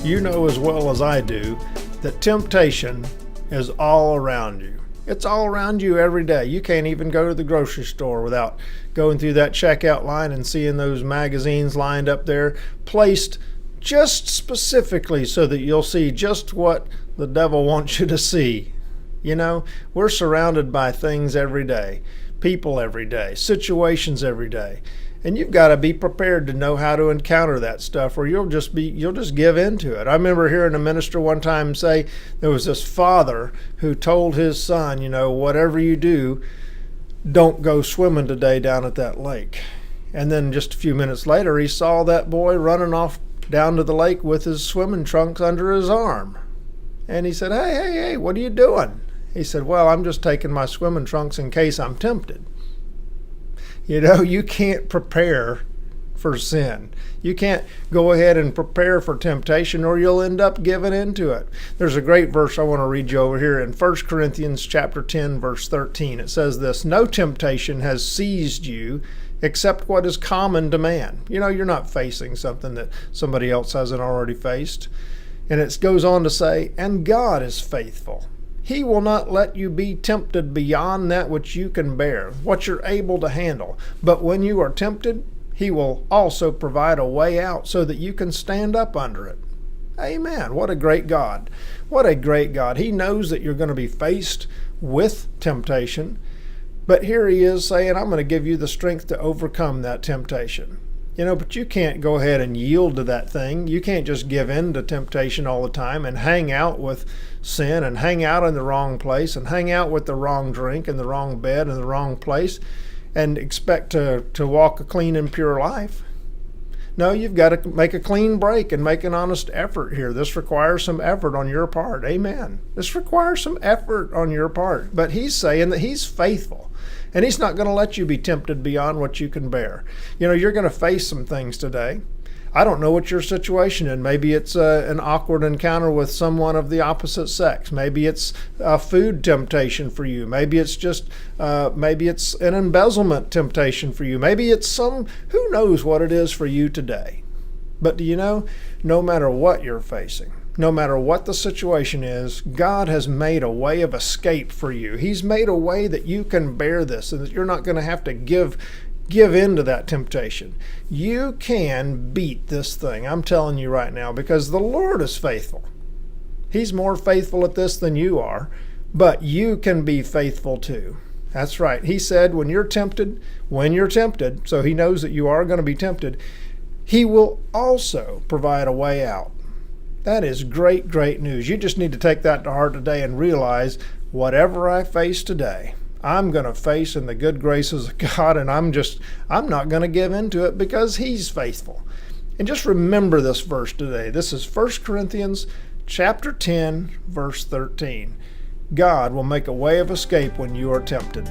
You know as well as I do that temptation is all around you. It's all around you every day. You can't even go to the grocery store without going through that checkout line and seeing those magazines lined up there, placed just specifically so that you'll see just what the devil wants you to see. You know, we're surrounded by things every day, people every day, situations every day. And you've got to be prepared to know how to encounter that stuff, or you'll just give in to it. I remember hearing a minister one time say there was this father who told his son, you know, whatever you do, don't go swimming today down at that lake. And then just a few minutes later, he saw that boy running off down to the lake with his swimming trunks under his arm. And he said, hey, what are you doing? He said, well, I'm just taking my swimming trunks in case I'm tempted. You know, you can't prepare for sin. You can't go ahead and prepare for temptation, or you'll end up giving into it. There's a great verse I want to read you over here in 1 Corinthians chapter 10, verse 13. It says this: no temptation has seized you except what is common to man. You know, you're not facing something that somebody else hasn't already faced. And it goes on to say, and God is faithful. He will not let you be tempted beyond that which you can bear, what you're able to handle. But when you are tempted, He will also provide a way out so that you can stand up under it. Amen. What a great God. What a great God. He knows that you're going to be faced with temptation. But here He is saying, I'm going to give you the strength to overcome that temptation. You know, but you can't go ahead and yield to that thing. You can't just give in to temptation all the time and hang out with sin and hang out in the wrong place and hang out with the wrong drink and the wrong bed and the wrong place and expect to walk a clean and pure life. No, you've got to make a clean break and make an honest effort here. This requires some effort on your part. Amen. This requires some effort on your part. But He's saying that He's faithful. And He's not going to let you be tempted beyond what you can bear. You know, you're going to face some things today. I don't know what your situation is. Maybe it's an awkward encounter with someone of the opposite sex. Maybe it's a food temptation for you. Maybe it's just, maybe it's an embezzlement temptation for you. Maybe it's who knows what it is for you today. But do you know, no matter what you're facing, no matter what the situation is, God has made a way of escape for you. He's made a way that you can bear this and that you're not going to have to give in to that temptation. You can beat this thing. I'm telling you right now, because the Lord is faithful. He's more faithful at this than you are, but you can be faithful too. That's right. He said when you're tempted, so He knows that you are going to be tempted, He will also provide a way out. That is great, great news. You just need to take that to heart today and realize whatever I face today, I'm going to face in the good graces of God, and I'm not going to give into it because He's faithful. And just remember this verse today. This is 1 Corinthians chapter 10, verse 13. God will make a way of escape when you are tempted.